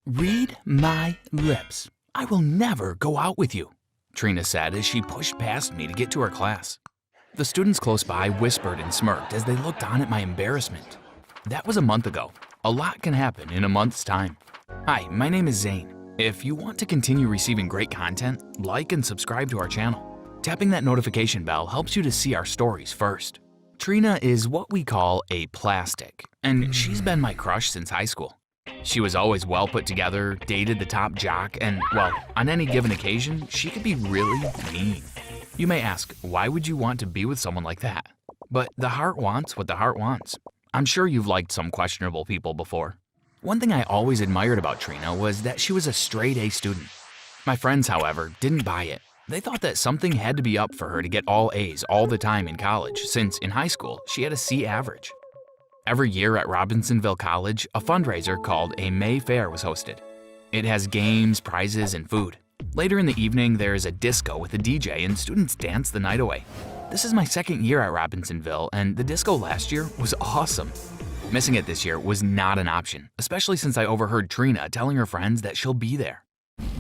"Read my lips. I will never go out with you," Trina said as she pushed past me to get to her class. The students close by whispered and smirked as they looked on at my embarrassment. That was a month ago. A lot can happen in a month's time. Hi, my name is Zane. If you want to continue receiving great content, like and subscribe to our channel. Tapping that notification bell helps you to see our stories first. Trina is what we call a plastic, and she's been my crush since high school. She was always well put together, dated the top jock, and, well, on any given occasion, she could be really mean. You may ask, why would you want to be with someone like that? But the heart wants what the heart wants. I'm sure you've liked some questionable people before. One thing I always admired about Trina was that she was a straight A student. My friends, however, didn't buy it. They thought that something had to be up for her to get all A's all the time in college, since in high school, she had a C average. Every year at Robinsonville College, a fundraiser called a May Fair was hosted. It has games, prizes, and food. Later in the evening, there is a disco with a DJ and students dance the night away. This is my second year at Robinsonville, and the disco last year was awesome. Missing it this year was not an option, especially since I overheard Trina telling her friends that she'll be there.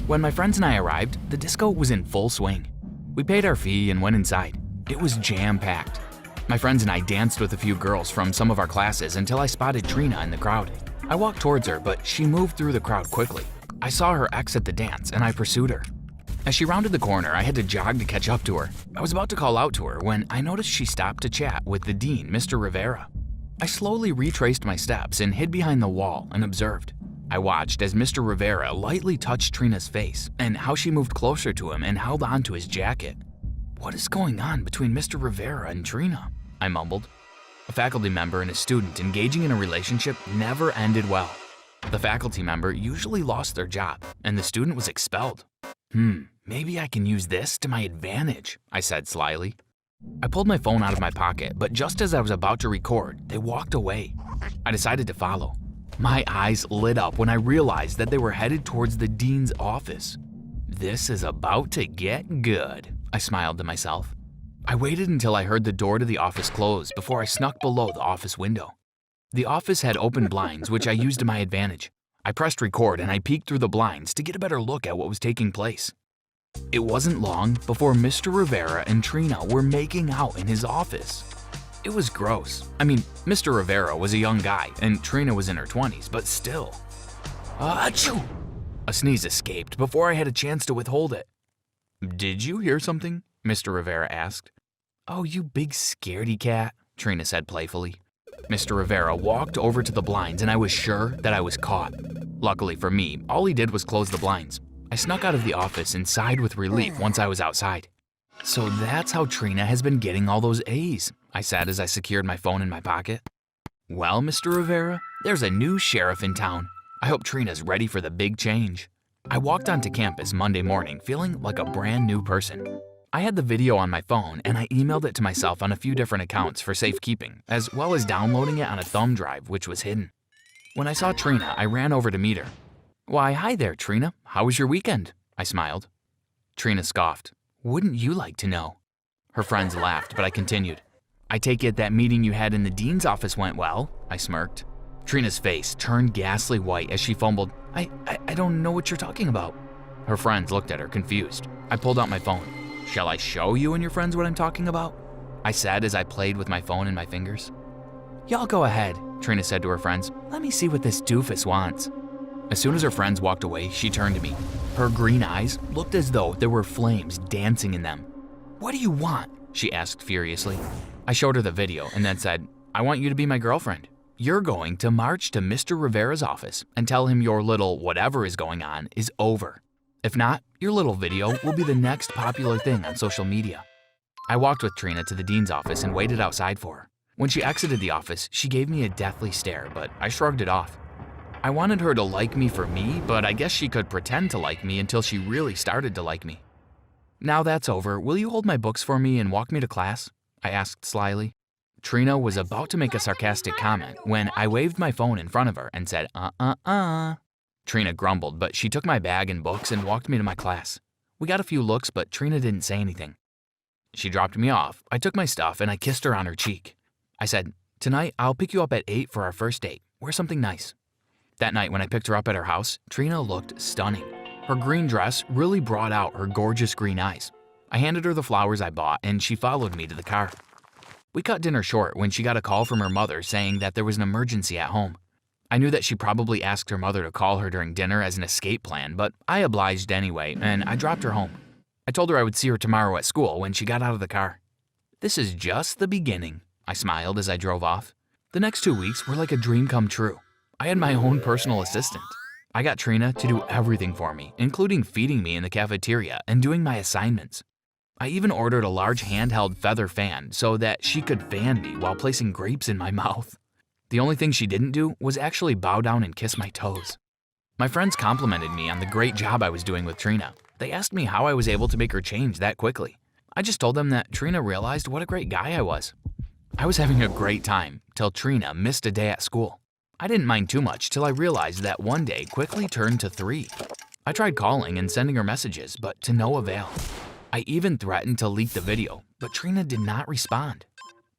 When my friends and I arrived, the disco was in full swing. We paid our fee and went inside. It was jam-packed. My friends and I danced with a few girls from some of our classes until I spotted Trina in the crowd. I walked towards her, but she moved through the crowd quickly. I saw her exit the dance, and I pursued her. As she rounded the corner, I had to jog to catch up to her. I was about to call out to her when I noticed she stopped to chat with the dean, Mr. Rivera. I slowly retraced my steps and hid behind the wall and observed. I watched as Mr. Rivera lightly touched Trina's face and how she moved closer to him and held onto his jacket. "What is going on between Mr. Rivera and Trina?" I mumbled. A faculty member and a student engaging in a relationship never ended well. The faculty member usually lost their job, and the student was expelled. Maybe I can use this to my advantage, I said slyly. I pulled my phone out of my pocket, but just as I was about to record, they walked away. I decided to follow. My eyes lit up when I realized that they were headed towards the dean's office. This is about to get good, I smiled to myself. I waited until I heard the door to the office close before I snuck below the office window. The office had open blinds, which I used to my advantage. I pressed record and I peeked through the blinds to get a better look at what was taking place. It wasn't long before Mr. Rivera and Trina were making out in his office. It was gross. I mean, Mr. Rivera was a young guy and Trina was in her 20s, but still. Achoo! A sneeze escaped before I had a chance to withhold it. "Did you hear something?" Mr. Rivera asked. "Oh, you big scaredy cat," Trina said playfully. Mr. Rivera walked over to the blinds and I was sure that I was caught. Luckily for me, all he did was close the blinds. I snuck out of the office and sighed with relief once I was outside. "So that's how Trina has been getting all those A's," I said as I secured my phone in my pocket. "Well, Mr. Rivera, there's a new sheriff in town. I hope Trina's ready for the big change." I walked onto campus Monday morning feeling like a brand new person. I had the video on my phone and I emailed it to myself on a few different accounts for safekeeping, as well as downloading it on a thumb drive which was hidden. When I saw Trina, I ran over to meet her. "Why, hi there, Trina. How was your weekend?" I smiled. Trina scoffed. "Wouldn't you like to know?" Her friends laughed, but I continued. "I take it that meeting you had in the dean's office went well?" I smirked. Trina's face turned ghastly white as she fumbled, I don't know what you're talking about." Her friends looked at her confused. I pulled out my phone. "Shall I show you and your friends what I'm talking about?" I said as I played with my phone in my fingers. "Y'all go ahead," Trina said to her friends. "Let me see what this doofus wants." As soon as her friends walked away, she turned to me. Her green eyes looked as though there were flames dancing in them. "What do you want?" she asked furiously. I showed her the video and then said, "I want you to be my girlfriend. You're going to march to Mr. Rivera's office and tell him your little whatever is going on is over. If not, your little video will be the next popular thing on social media." I walked with Trina to the dean's office and waited outside for her. When she exited the office, she gave me a deathly stare, but I shrugged it off. I wanted her to like me for me, but I guess she could pretend to like me until she really started to like me. "Now that's over, will you hold my books for me and walk me to class?" I asked slyly. Trina was about to make a sarcastic comment when I waved my phone in front of her and said, Trina grumbled, but she took my bag and books and walked me to my class. We got a few looks, but Trina didn't say anything. She dropped me off, I took my stuff, and I kissed her on her cheek. I said, "Tonight, I'll pick you up at 8 for our first date. Wear something nice." That night when I picked her up at her house, Trina looked stunning. Her green dress really brought out her gorgeous green eyes. I handed her the flowers I bought and she followed me to the car. We cut dinner short when she got a call from her mother saying that there was an emergency at home. I knew that she probably asked her mother to call her during dinner as an escape plan, but I obliged anyway and I dropped her home. I told her I would see her tomorrow at school when she got out of the car. This is just the beginning, I smiled as I drove off. The next 2 weeks were like a dream come true. I had my own personal assistant. I got Trina to do everything for me, including feeding me in the cafeteria and doing my assignments. I even ordered a large handheld feather fan so that she could fan me while placing grapes in my mouth. The only thing she didn't do was actually bow down and kiss my toes. My friends complimented me on the great job I was doing with Trina. They asked me how I was able to make her change that quickly. I just told them that Trina realized what a great guy I was. I was having a great time till Trina missed a day at school. I didn't mind too much till I realized that one day quickly turned to 3. I tried calling and sending her messages, but to no avail. I even threatened to leak the video, but Trina did not respond.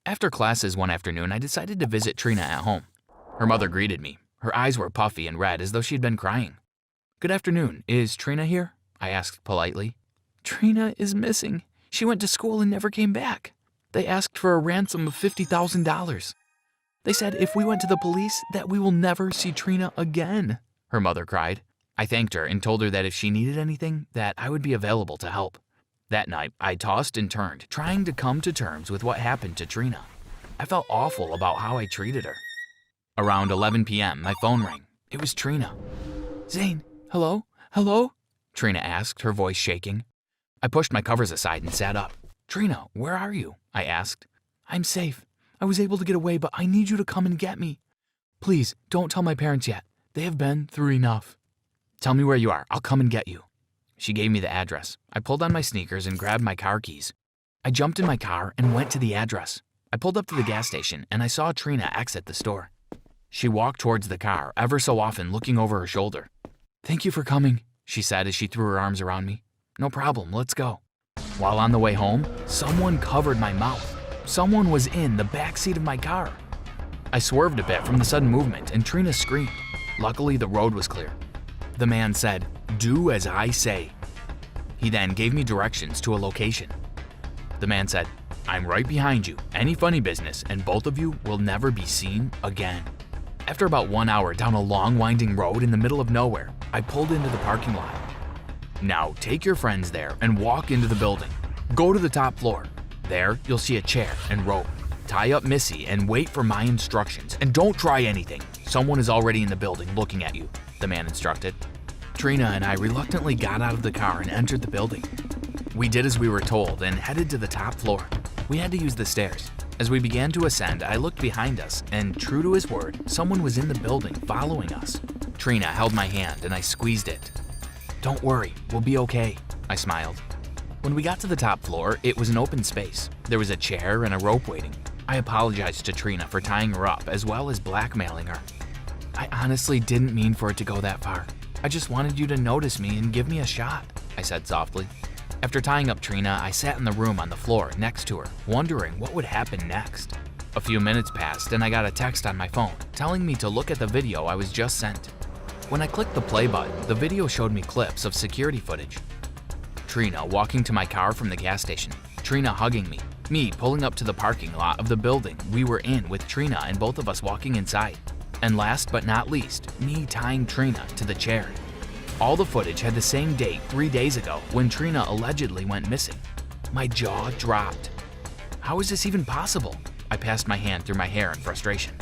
After classes one afternoon, I decided to visit Trina at home. Her mother greeted me. Her eyes were puffy and red as though she'd been crying. "Good afternoon. Is Trina here?" I asked politely. "Trina is missing. She went to school and never came back. They asked for a ransom of $50,000. They said if we went to the police that we will never see Trina again," her mother cried. I thanked her and told her that if she needed anything, that I would be available to help. That night, I tossed and turned, trying to come to terms with what happened to Trina. I felt awful about how I treated her. Around 11 p.m., my phone rang. It was Trina. "Zane, hello? Hello?" Trina asked, her voice shaking. I pushed my covers aside and sat up. "Trina, where are you?" I asked. "I'm safe. I was able to get away, but I need you to come and get me. Please, don't tell my parents yet. They have been through enough." "Tell me where you are. I'll come and get you." She gave me the address. I pulled on my sneakers and grabbed my car keys. I jumped in my car and went to the address. I pulled up to the gas station and I saw Trina exit the store. She walked towards the car, ever so often looking over her shoulder. "Thank you for coming," she said as she threw her arms around me. "No problem, let's go." While on the way home, someone covered my mouth. Someone was in the back seat of my car. I swerved a bit from the sudden movement and Trina screamed. Luckily, the road was clear. The man said, "Do as I say." He then gave me directions to a location. The man said, "I'm right behind you, any funny business, and both of you will never be seen again." After about 1 hour down a long winding road in the middle of nowhere, I pulled into the parking lot. "Now take your friends there and walk into the building. Go to the top floor. There, you'll see a chair and rope. Tie up Missy and wait for my instructions. And don't try anything. Someone is already in the building looking at you," the man instructed. Trina and I reluctantly got out of the car and entered the building. We did as we were told and headed to the top floor. We had to use the stairs. As we began to ascend, I looked behind us, and true to his word, someone was in the building following us. Trina held my hand and I squeezed it. "Don't worry, we'll be okay," I smiled. When we got to the top floor, it was an open space. There was a chair and a rope waiting. I apologized to Trina for tying her up as well as blackmailing her. "I honestly didn't mean for it to go that far. I just wanted you to notice me and give me a shot," I said softly. After tying up Trina, I sat in the room on the floor next to her, wondering what would happen next. A few minutes passed and I got a text on my phone telling me to look at the video I was just sent. When I clicked the play button, the video showed me clips of security footage. Trina walking to my car from the gas station, Trina hugging me pulling up to the parking lot of the building we were in with Trina and both of us walking inside. And last but not least, me tying Trina to the chair. All the footage had the same date 3 days ago when Trina allegedly went missing. My jaw dropped. How is this even possible? I passed my hand through my hair in frustration.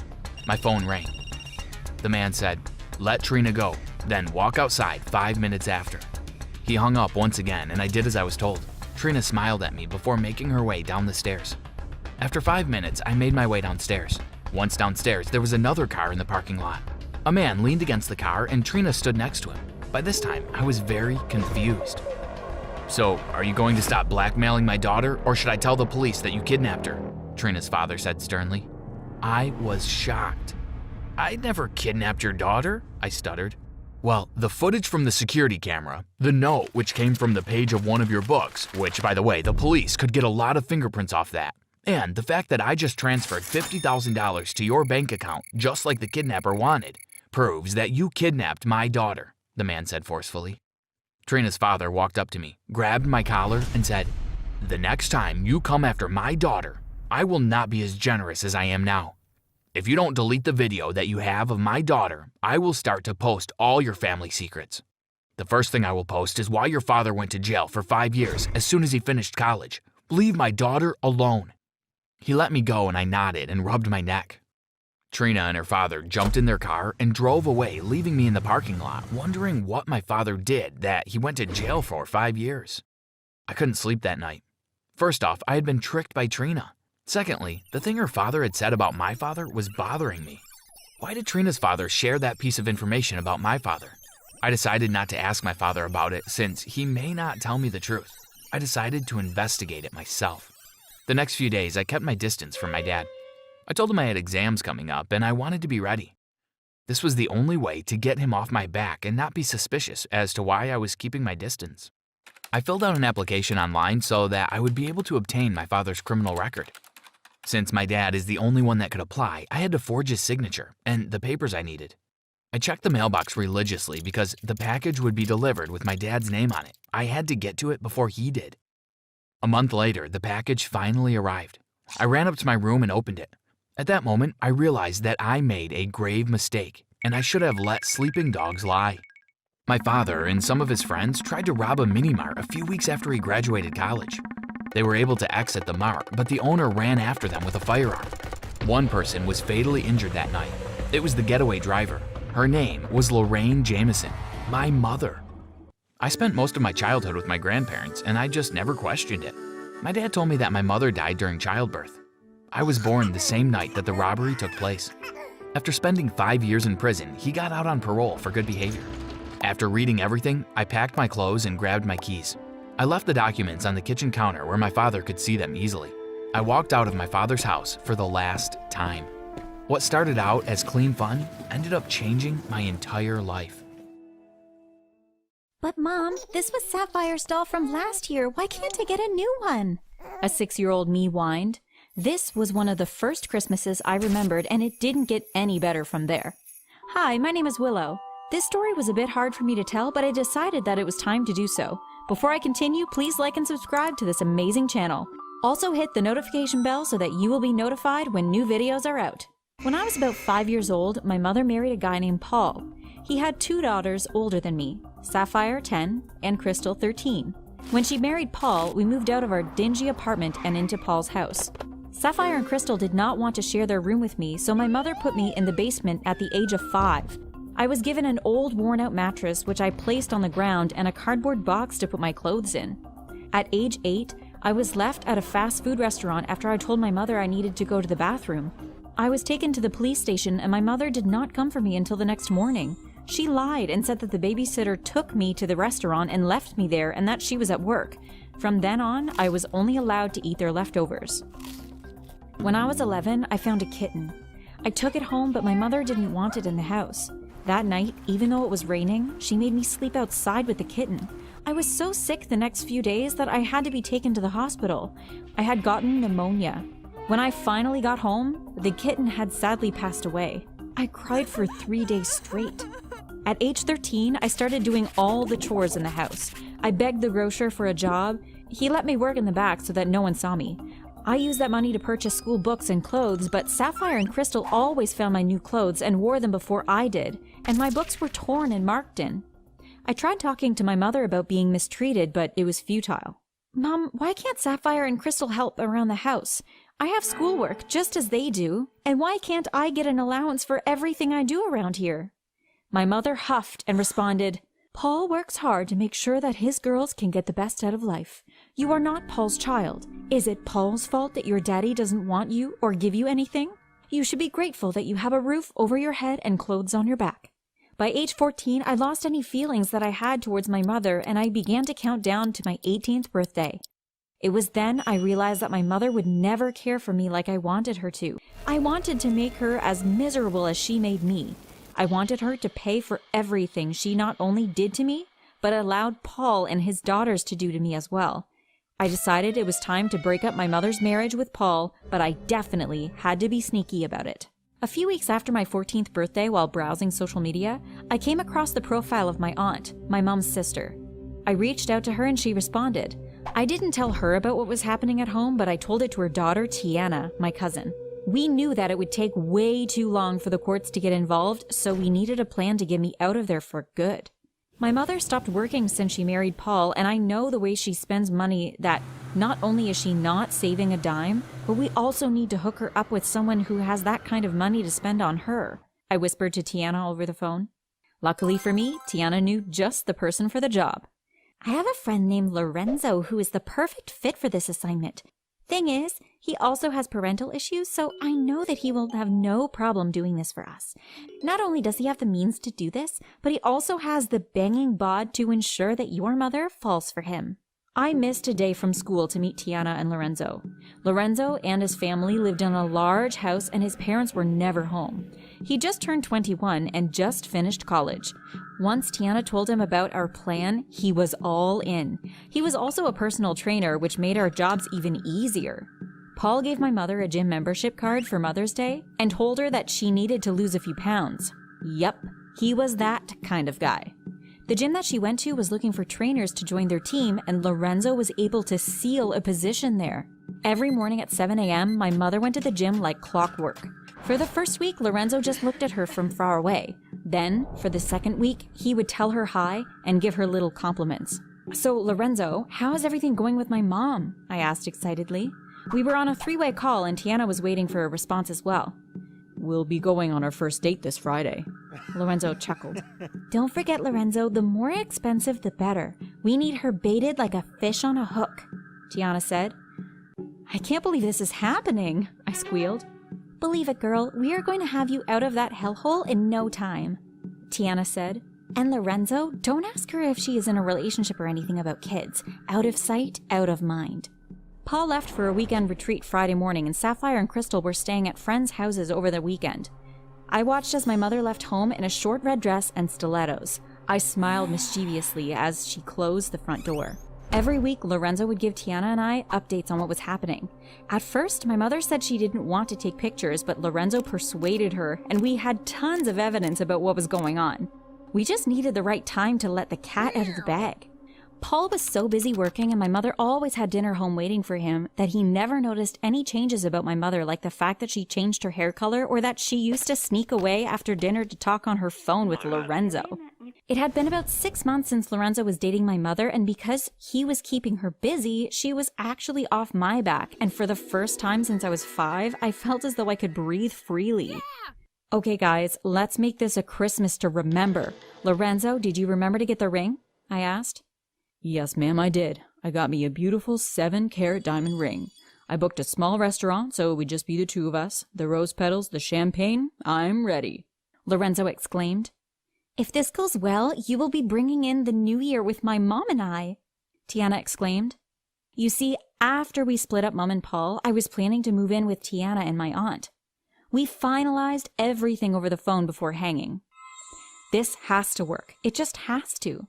My phone rang. The man said, "Let Trina go, then walk outside 5 minutes after." He hung up once again and I did as I was told. Trina smiled at me before making her way down the stairs. After 5 minutes, I made my way downstairs. Once downstairs, there was another car in the parking lot. A man leaned against the car and Trina stood next to him. By this time, I was very confused. "So, are you going to stop blackmailing my daughter, or should I tell the police that you kidnapped her?" Trina's father said sternly. I was shocked. "I never kidnapped your daughter," I stuttered. "Well, the footage from the security camera, the note which came from the page of one of your books, which, by the way, the police could get a lot of fingerprints off that, and the fact that I just transferred $50,000 to your bank account just like the kidnapper wanted, proves that you kidnapped my daughter," the man said forcefully. Trina's father walked up to me, grabbed my collar, and said, "The next time you come after my daughter, I will not be as generous as I am now. If you don't delete the video that you have of my daughter, I will start to post all your family secrets. The first thing I will post is why your father went to jail for 5 years as soon as he finished college. Leave my daughter alone." He let me go and I nodded and rubbed my neck. Trina and her father jumped in their car and drove away, leaving me in the parking lot, wondering what my father did that he went to jail for 5 years. I couldn't sleep that night. First off, I had been tricked by Trina. Secondly, the thing her father had said about my father was bothering me. Why did Trina's father share that piece of information about my father? I decided not to ask my father about it since he may not tell me the truth. I decided to investigate it myself. The next few days, I kept my distance from my dad. I told him I had exams coming up and I wanted to be ready. This was the only way to get him off my back and not be suspicious as to why I was keeping my distance. I filled out an application online so that I would be able to obtain my father's criminal record. Since my dad is the only one that could apply, I had to forge his signature and the papers I needed. I checked the mailbox religiously because the package would be delivered with my dad's name on it. I had to get to it before he did. A month later, the package finally arrived. I ran up to my room and opened it. At that moment, I realized that I made a grave mistake, and I should have let sleeping dogs lie. My father and some of his friends tried to rob a mini-mart a few weeks after he graduated college. They were able to exit the mart, but the owner ran after them with a firearm. One person was fatally injured that night. It was the getaway driver. Her name was Lorraine Jamison, my mother. I spent most of my childhood with my grandparents, and I just never questioned it. My dad told me that my mother died during childbirth. I was born the same night that the robbery took place. After spending 5 years in prison, he got out on parole for good behavior. After reading everything, I packed my clothes and grabbed my keys. I left the documents on the kitchen counter where my father could see them easily. I walked out of my father's house for the last time. What started out as clean fun ended up changing my entire life. "But Mom, this was Sapphire's doll from last year. Why can't I get a new one?" a 6-year-old me whined. This was one of the first Christmases I remembered, and it didn't get any better from there. Hi, my name is Willow. This story was a bit hard for me to tell, but I decided that it was time to do so. Before I continue, please like and subscribe to this amazing channel. Also hit the notification bell so that you will be notified when new videos are out. When I was about 5 years old, my mother married a guy named Paul. He had 2 daughters older than me, Sapphire 10 and Crystal 13. When she married Paul, we moved out of our dingy apartment and into Paul's house. Sapphire and Crystal did not want to share their room with me, so my mother put me in the basement at the age of 5. I was given an old worn-out mattress which I placed on the ground and a cardboard box to put my clothes in. At age 8, I was left at a fast food restaurant after I told my mother I needed to go to the bathroom. I was taken to the police station and my mother did not come for me until the next morning. She lied and said that the babysitter took me to the restaurant and left me there and that she was at work. From then on, I was only allowed to eat their leftovers. When I was 11, I found a kitten. I took it home, but my mother didn't want it in the house. That night, even though it was raining, she made me sleep outside with the kitten. I was so sick the next few days that I had to be taken to the hospital. I had gotten pneumonia. When I finally got home, the kitten had sadly passed away. I cried for 3 days straight. At age 13, I started doing all the chores in the house. I begged the grocer for a job. He let me work in the back so that no one saw me. I used that money to purchase school books and clothes, but Sapphire and Crystal always found my new clothes and wore them before I did, and my books were torn and marked in. I tried talking to my mother about being mistreated, but it was futile. "Mom, why can't Sapphire and Crystal help around the house? I have schoolwork just as they do, and why can't I get an allowance for everything I do around here?" My mother huffed and responded, "Paul works hard to make sure that his girls can get the best out of life. You are not Paul's child. Is it Paul's fault that your daddy doesn't want you or give you anything? You should be grateful that you have a roof over your head and clothes on your back." By age 14, I lost any feelings that I had towards my mother, and I began to count down to my 18th birthday. It was then I realized that my mother would never care for me like I wanted her to. I wanted to make her as miserable as she made me. I wanted her to pay for everything she not only did to me, but allowed Paul and his daughters to do to me as well. I decided it was time to break up my mother's marriage with Paul, but I definitely had to be sneaky about it. A few weeks after my 14th birthday, while browsing social media, I came across the profile of my aunt, my mom's sister. I reached out to her and she responded. I didn't tell her about what was happening at home, but I told it to her daughter, Tiana, my cousin. We knew that it would take way too long for the courts to get involved, so we needed a plan to get me out of there for good. My mother stopped working since she married Paul, and I know the way she spends money that not only is she not saving a dime, but we also need to hook her up with someone who has that kind of money to spend on her, I whispered to Tiana over the phone. Luckily for me, Tiana knew just the person for the job. I have a friend named Lorenzo who is the perfect fit for this assignment. Thing is, he also has parental issues, so I know that he will have no problem doing this for us. Not only does he have the means to do this, but he also has the banging bod to ensure that your mother falls for him. I missed a day from school to meet Tiana and Lorenzo. Lorenzo and his family lived in a large house and his parents were never home. He just turned 21 and just finished college. Once Tiana told him about our plan, he was all in. He was also a personal trainer, which made our jobs even easier. Paul gave my mother a gym membership card for Mother's Day and told her that she needed to lose a few pounds. Yep, he was that kind of guy. The gym that she went to was looking for trainers to join their team, and Lorenzo was able to seal a position there. Every morning at 7 a.m., my mother went to the gym like clockwork. For the first week, Lorenzo just looked at her from far away. Then, for the second week, he would tell her hi and give her little compliments. So, Lorenzo, how is everything going with my mom? I asked excitedly. We were on a three-way call, and Tiana was waiting for a response as well. We'll be going on our first date this Friday. Lorenzo chuckled. Don't forget, Lorenzo, the more expensive, the better. We need her baited like a fish on a hook, Tiana said. I can't believe this is happening, I squealed. Believe it, girl, we are going to have you out of that hellhole in no time, Tiana said. And Lorenzo, don't ask her if she is in a relationship or anything about kids. Out of sight, out of mind. Paul left for a weekend retreat Friday morning, and Sapphire and Crystal were staying at friends' houses over the weekend. I watched as my mother left home in a short red dress and stilettos. I smiled mischievously as she closed the front door. Every week, Lorenzo would give Tiana and I updates on what was happening. At first, my mother said she didn't want to take pictures, but Lorenzo persuaded her, and we had tons of evidence about what was going on. We just needed the right time to let the cat out of the bag. Paul was so busy working, and my mother always had dinner home waiting for him, that he never noticed any changes about my mother, like the fact that she changed her hair color or that she used to sneak away after dinner to talk on her phone with Lorenzo. It had been about 6 months since Lorenzo was dating my mother, and because he was keeping her busy, she was actually off my back, and for the first time since I was 5, I felt as though I could breathe freely. Okay guys, let's make this a Christmas to remember. Lorenzo, did you remember to get the ring? I asked. Yes, ma'am, I did. I got me a beautiful 7-carat diamond ring. I booked a small restaurant, so it would just be the two of us. The rose petals, the champagne, I'm ready, Lorenzo exclaimed. If this goes well, you will be bringing in the new year with my mom and I, Tiana exclaimed. You see, after we split up Mom and Paul, I was planning to move in with Tiana and my aunt. We finalized everything over the phone before hanging. This has to work. It just has to.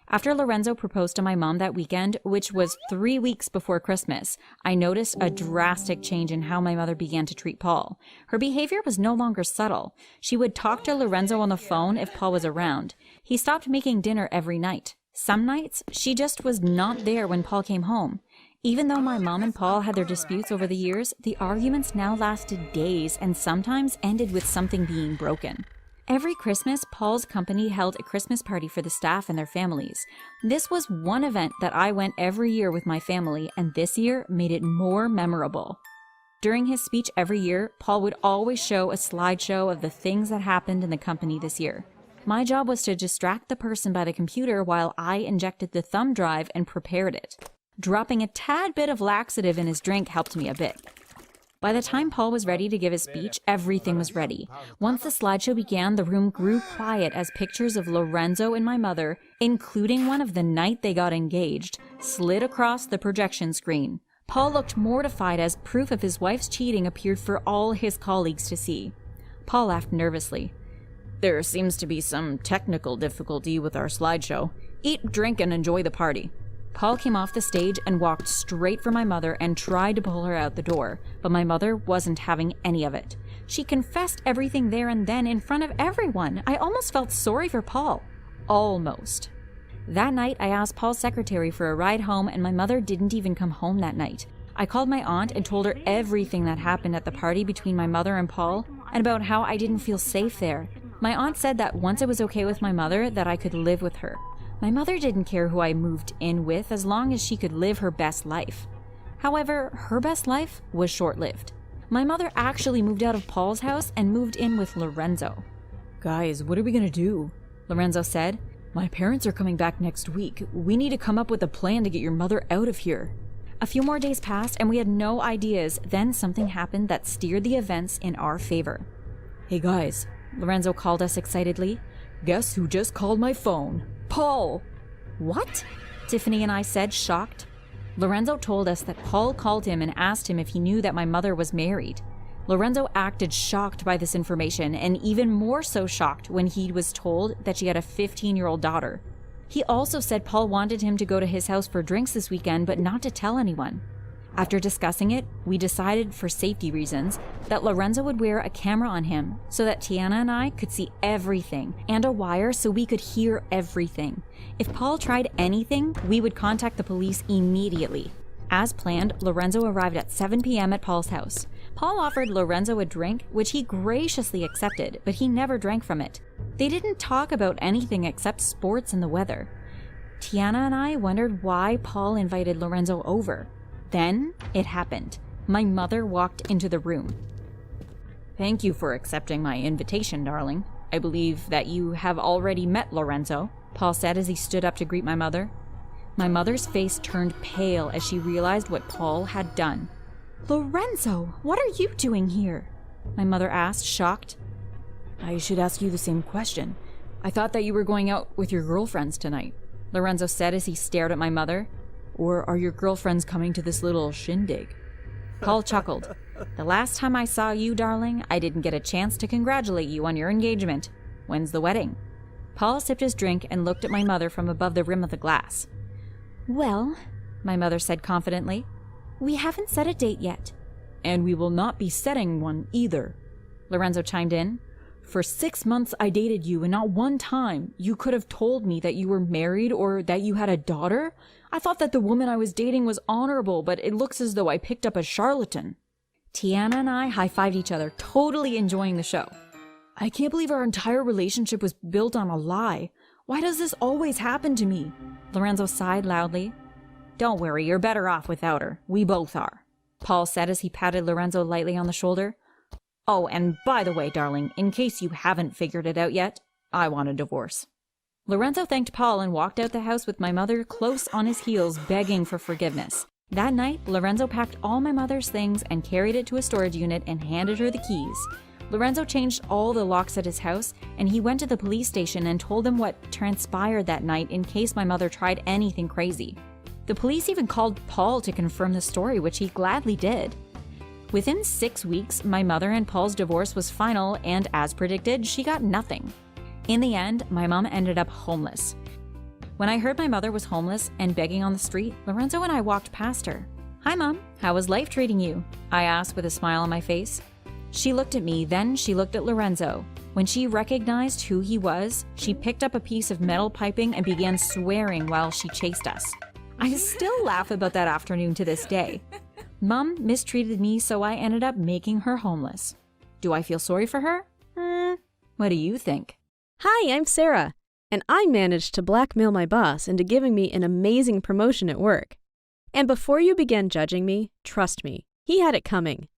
After Lorenzo proposed to my mom that weekend, which was 3 weeks before Christmas, I noticed a drastic change in how my mother began to treat Paul. Her behavior was no longer subtle. She would talk to Lorenzo on the phone if Paul was around. He stopped making dinner every night. Some nights, she just was not there when Paul came home. Even though my mom and Paul had their disputes over the years, the arguments now lasted days and sometimes ended with something being broken. Every Christmas, Paul's company held a Christmas party for the staff and their families. This was one event that I went every year with my family, and this year made it more memorable. During his speech every year, Paul would always show a slideshow of the things that happened in the company this year. My job was to distract the person by the computer while I injected the thumb drive and prepared it. Dropping a tad bit of laxative in his drink helped me a bit. By the time Paul was ready to give his speech, everything was ready. Once the slideshow began, the room grew quiet as pictures of Lorenzo and my mother, including one of the night they got engaged, slid across the projection screen. Paul looked mortified as proof of his wife's cheating appeared for all his colleagues to see. Paul laughed nervously. There seems to be some technical difficulty with our slideshow. Eat, drink, and enjoy the party. Paul came off the stage and walked straight for my mother and tried to pull her out the door, but my mother wasn't having any of it. She confessed everything there and then in front of everyone. I almost felt sorry for Paul. Almost. That night, I asked Paul's secretary for a ride home, and my mother didn't even come home that night. I called my aunt and told her everything that happened at the party between my mother and Paul, and about how I didn't feel safe there. My aunt said that once it was okay with my mother, that I could live with her. My mother didn't care who I moved in with as long as she could live her best life. However, her best life was short-lived. My mother actually moved out of Paul's house and moved in with Lorenzo. Guys, what are we gonna do? Lorenzo said. My parents are coming back next week. We need to come up with a plan to get your mother out of here. A few more days passed and we had no ideas. Then something happened that steered the events in our favor. Hey guys, Lorenzo called us excitedly. Guess who just called my phone? Paul! What? Tiffany and I said, shocked. Lorenzo told us that Paul called him and asked him if he knew that my mother was married. Lorenzo acted shocked by this information, and even more so shocked when he was told that she had a 15-year-old daughter. He also said Paul wanted him to go to his house for drinks this weekend, but not to tell anyone. After discussing it, we decided, for safety reasons, that Lorenzo would wear a camera on him so that Tiana and I could see everything, and a wire so we could hear everything. If Paul tried anything, we would contact the police immediately. As planned, Lorenzo arrived at 7 p.m. at Paul's house. Paul offered Lorenzo a drink, which he graciously accepted, but he never drank from it. They didn't talk about anything except sports and the weather. Tiana and I wondered why Paul invited Lorenzo over. Then it happened. My mother walked into the room. Thank you for accepting my invitation, darling. I believe that you have already met Lorenzo, Paul said as he stood up to greet my mother. My mother's face turned pale as she realized what Paul had done. Lorenzo, what are you doing here? My mother asked, shocked. I should ask you the same question. I thought that you were going out with your girlfriends tonight, Lorenzo said as he stared at my mother. Or are your girlfriends coming to this little shindig? Paul chuckled. The last time I saw you, darling, I didn't get a chance to congratulate you on your engagement. When's the wedding? Paul sipped his drink and looked at my mother from above the rim of the glass. Well, my mother said confidently, we haven't set a date yet. And we will not be setting one either, Lorenzo chimed in. For 6 months I dated you, and not one time you could have told me that you were married or that you had a daughter. I thought that the woman I was dating was honorable, but it looks as though I picked up a charlatan. Tiana and I high-fived each other, totally enjoying the show. I can't believe our entire relationship was built on a lie. Why does this always happen to me? Lorenzo sighed loudly. Don't worry, you're better off without her. We both are, Paul said as he patted Lorenzo lightly on the shoulder. Oh, and by the way, darling, in case you haven't figured it out yet, I want a divorce. Lorenzo thanked Paul and walked out the house with my mother close on his heels, begging for forgiveness. That night, Lorenzo packed all my mother's things and carried it to a storage unit and handed her the keys. Lorenzo changed all the locks at his house, and he went to the police station and told them what transpired that night in case my mother tried anything crazy. The police even called Paul to confirm the story, which he gladly did. Within 6 weeks, my mother and Paul's divorce was final, and as predicted, she got nothing. In the end, my mom ended up homeless. When I heard my mother was homeless and begging on the street, Lorenzo and I walked past her. Hi, Mom. How is life treating you? I asked with a smile on my face. She looked at me, then she looked at Lorenzo. When she recognized who he was, she picked up a piece of metal piping and began swearing while she chased us. I still laugh about that afternoon to this day. Mom mistreated me, so I ended up making her homeless. Do I feel sorry for her? What do you think? Hi, I'm Sarah, and I managed to blackmail my boss into giving me an amazing promotion at work. And before you begin judging me, trust me, he had it coming.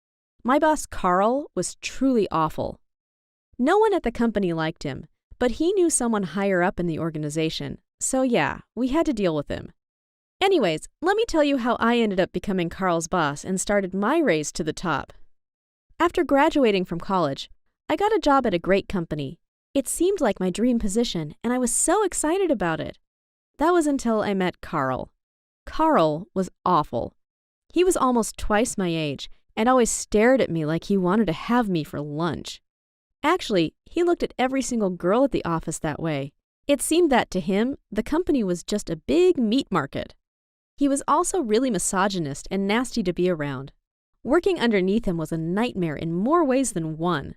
My boss, Carl, was truly awful. No one at the company liked him, but he knew someone higher up in the organization, so yeah, we had to deal with him. Anyways, let me tell you how I ended up becoming Carl's boss and started my race to the top. After graduating from college, I got a job at a great company. It seemed like my dream position, and I was so excited about it. That was until I met Carl. Carl was awful. He was almost twice my age and always stared at me like he wanted to have me for lunch. Actually, he looked at every single girl at the office that way. It seemed that to him, the company was just a big meat market. He was also really misogynist and nasty to be around. Working underneath him was a nightmare in more ways than one.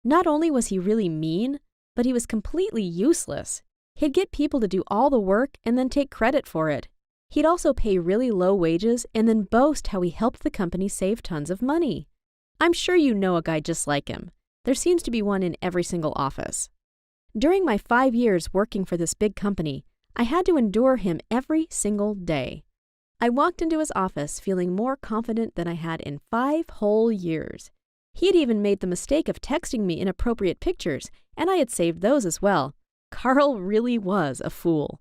Not only was he really mean, but he was completely useless. He'd get people to do all the work and then take credit for it. He'd also pay really low wages and then boast how he helped the company save tons of money. I'm sure you know a guy just like him. There seems to be one in every single office. During my 5 years working for this big company, I had to endure him every single day. I walked into his office feeling more confident than I had in 5 whole years. He had even made the mistake of texting me inappropriate pictures, and I had saved those as well. Carl really was a fool.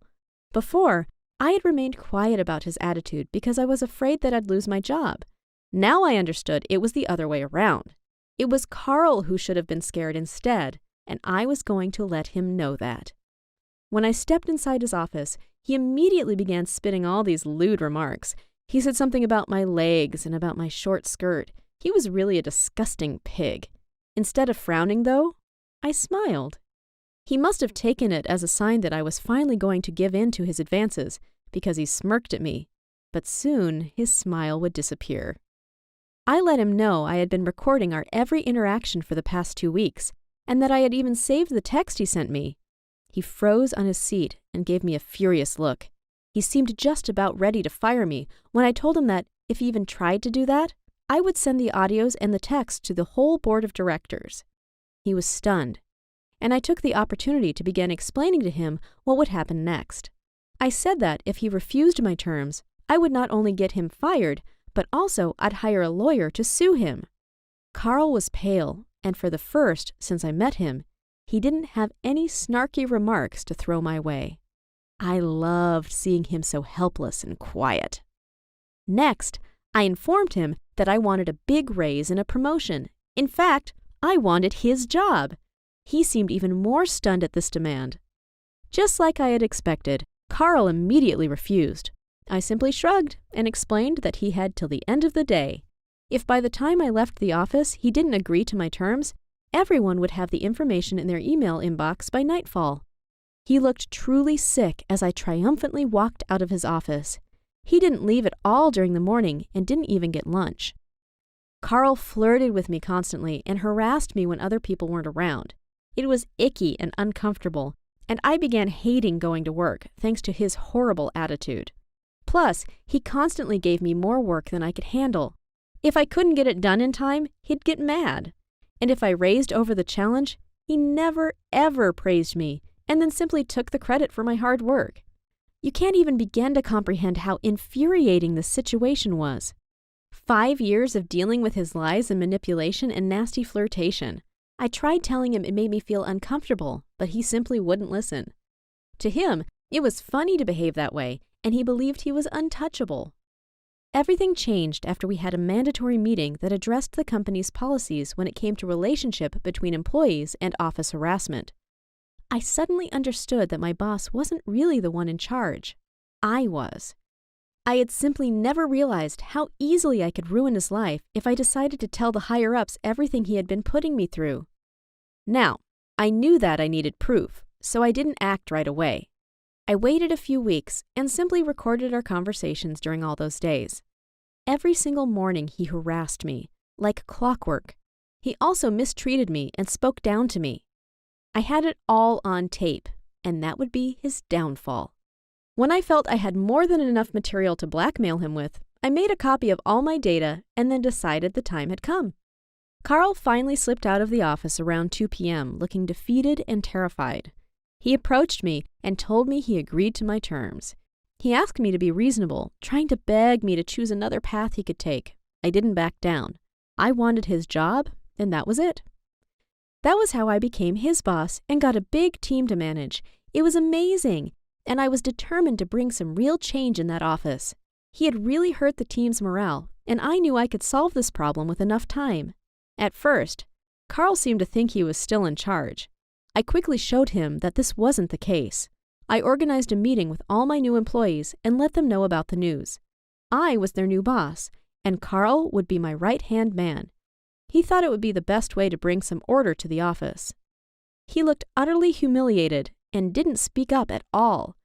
Before, I had remained quiet about his attitude because I was afraid that I'd lose my job. Now I understood it was the other way around. It was Carl who should have been scared instead, and I was going to let him know that. When I stepped inside his office, he immediately began spitting all these lewd remarks. He said something about my legs and about my short skirt. He was really a disgusting pig. Instead of frowning, though, I smiled. He must have taken it as a sign that I was finally going to give in to his advances, because he smirked at me. But soon his smile would disappear. I let him know I had been recording our every interaction for the past 2 weeks, and that I had even saved the text he sent me. He froze on his seat and gave me a furious look. He seemed just about ready to fire me when I told him that if he even tried to do that, I would send the audios and the text to the whole board of directors. He was stunned, and I took the opportunity to begin explaining to him what would happen next. I said that if he refused my terms, I would not only get him fired, but also I'd hire a lawyer to sue him. Carl was pale, and for the first since I met him, he didn't have any snarky remarks to throw my way. I loved seeing him so helpless and quiet. Next, I informed him that I wanted a big raise and a promotion. In fact, I wanted his job. He seemed even more stunned at this demand. Just like I had expected, Carl immediately refused. I simply shrugged and explained that he had till the end of the day. If by the time I left the office he didn't agree to my terms, everyone would have the information in their email inbox by nightfall. He looked truly sick as I triumphantly walked out of his office. He didn't leave at all during the morning and didn't even get lunch. Carl flirted with me constantly and harassed me when other people weren't around. It was icky and uncomfortable, and I began hating going to work thanks to his horrible attitude. Plus, he constantly gave me more work than I could handle. If I couldn't get it done in time, he'd get mad. And if I raised over the challenge, he never, ever praised me and then simply took the credit for my hard work. You can't even begin to comprehend how infuriating this situation was. 5 years of dealing with his lies and manipulation and nasty flirtation. I tried telling him it made me feel uncomfortable, but he simply wouldn't listen. To him, it was funny to behave that way, and he believed he was untouchable. Everything changed after we had a mandatory meeting that addressed the company's policies when it came to relationship between employees and office harassment. I suddenly understood that my boss wasn't really the one in charge. I was. I had simply never realized how easily I could ruin his life if I decided to tell the higher-ups everything he had been putting me through. Now, I knew that I needed proof, so I didn't act right away. I waited a few weeks and simply recorded our conversations during all those days. Every single morning he harassed me, like clockwork. He also mistreated me and spoke down to me. I had it all on tape, and that would be his downfall. When I felt I had more than enough material to blackmail him with, I made a copy of all my data and then decided the time had come. Carl finally slipped out of the office around 2 p.m., looking defeated and terrified. He approached me and told me he agreed to my terms. He asked me to be reasonable, trying to beg me to choose another path he could take. I didn't back down. I wanted his job, and that was it. That was how I became his boss and got a big team to manage. It was amazing, and I was determined to bring some real change in that office. He had really hurt the team's morale, and I knew I could solve this problem with enough time. At first, Carl seemed to think he was still in charge. I quickly showed him that this wasn't the case. I organized a meeting with all my new employees and let them know about the news. I was their new boss, and Carl would be my right-hand man. He thought it would be the best way to bring some order to the office. He looked utterly humiliated and didn't speak up at all.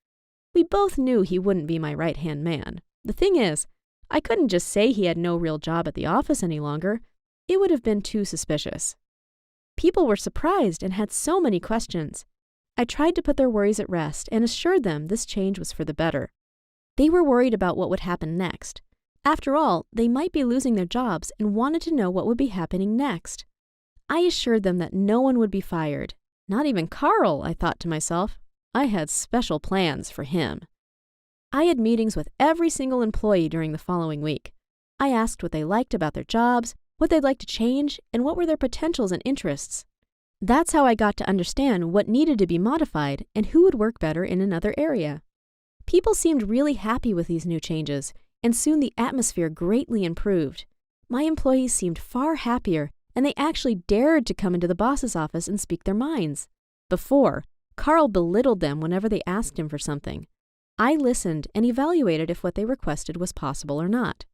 We both knew he wouldn't be my right-hand man. The thing is, I couldn't just say he had no real job at the office any longer. It would have been too suspicious. People were surprised and had so many questions. I tried to put their worries at rest and assured them this change was for the better. They were worried about what would happen next. After all, they might be losing their jobs and wanted to know what would be happening next. I assured them that no one would be fired. Not even Carl, I thought to myself. I had special plans for him. I had meetings with every single employee during the following week. I asked what they liked about their jobs, what they'd like to change, and what were their potentials and interests. That's how I got to understand what needed to be modified and who would work better in another area. People seemed really happy with these new changes, and soon the atmosphere greatly improved. My employees seemed far happier, and they actually dared to come into the boss's office and speak their minds. Before, Carl belittled them whenever they asked him for something. I listened and evaluated if what they requested was possible or not.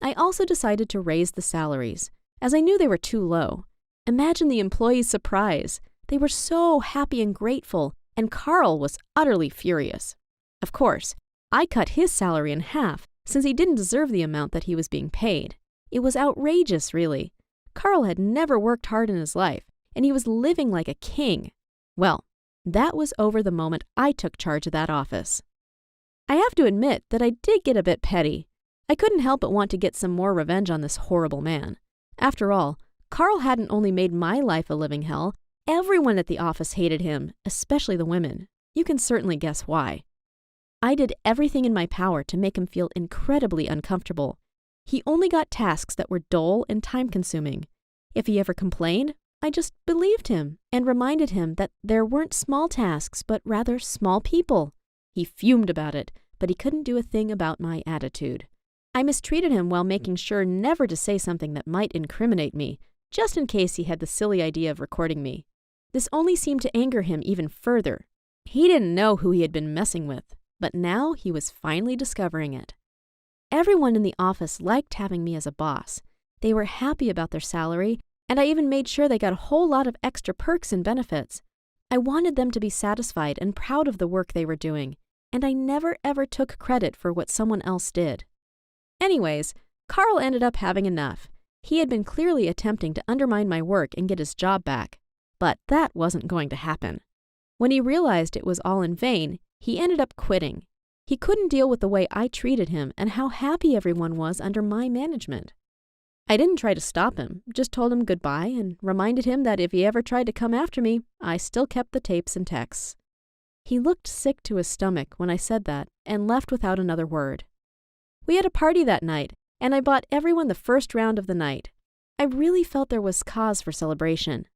I also decided to raise the salaries, as I knew they were too low. Imagine the employees' surprise. They were so happy and grateful, and Carl was utterly furious. Of course, I cut his salary in half, since he didn't deserve the amount that he was being paid. It was outrageous, really. Carl had never worked hard in his life, and he was living like a king. Well, that was over the moment I took charge of that office. I have to admit that I did get a bit petty. I couldn't help but want to get some more revenge on this horrible man. After all, Carl hadn't only made my life a living hell, everyone at the office hated him, especially the women. You can certainly guess why. I did everything in my power to make him feel incredibly uncomfortable. He only got tasks that were dull and time-consuming. If he ever complained, I just believed him and reminded him that there weren't small tasks, but rather small people. He fumed about it, but he couldn't do a thing about my attitude. I mistreated him while making sure never to say something that might incriminate me, just in case he had the silly idea of recording me. This only seemed to anger him even further. He didn't know who he had been messing with, but now he was finally discovering it. Everyone in the office liked having me as a boss. They were happy about their salary, and I even made sure they got a whole lot of extra perks and benefits. I wanted them to be satisfied and proud of the work they were doing, and I never ever took credit for what someone else did. Anyways, Carl ended up having enough. He had been clearly attempting to undermine my work and get his job back, but that wasn't going to happen. When he realized it was all in vain, he ended up quitting. He couldn't deal with the way I treated him and how happy everyone was under my management. I didn't try to stop him, just told him goodbye and reminded him that if he ever tried to come after me, I still kept the tapes and texts. He looked sick to his stomach when I said that and left without another word. We had a party that night, and I bought everyone the first round of the night. I really felt there was cause for celebration.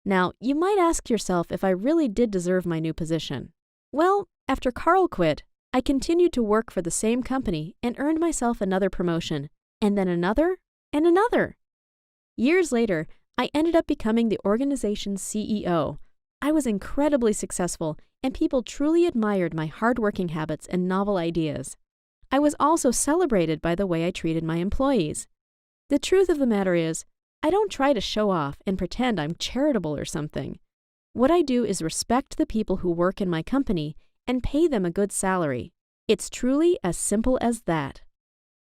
Now, you might ask yourself if I really did deserve my new position. Well, after Carl quit, I continued to work for the same company and earned myself another promotion, and then another, and another. Years later, I ended up becoming the organization's CEO. I was incredibly successful, and people truly admired my hardworking habits and novel ideas. I was also celebrated by the way I treated my employees. The truth of the matter is, I don't try to show off and pretend I'm charitable or something. What I do is respect the people who work in my company and pay them a good salary. It's truly as simple as that.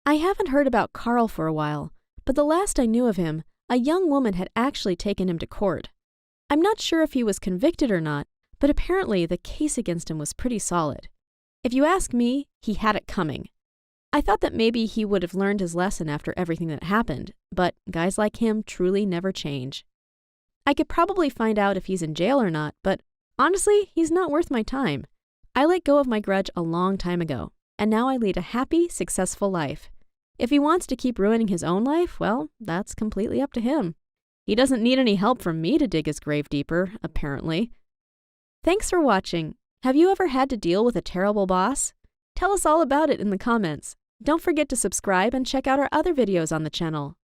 I haven't heard about Carl for a while, but the last I knew of him, a young woman had actually taken him to court. I'm not sure if he was convicted or not, but apparently the case against him was pretty solid. If you ask me, he had it coming. I thought that maybe he would have learned his lesson after everything that happened, but guys like him truly never change. I could probably find out if he's in jail or not, but honestly, he's not worth my time. I let go of my grudge a long time ago, and now I lead a happy, successful life. If he wants to keep ruining his own life, well, that's completely up to him. He doesn't need any help from me to dig his grave deeper, apparently. Thanks for watching. Have you ever had to deal with a terrible boss? Tell us all about it in the comments. Don't forget to subscribe and check out our other videos on the channel.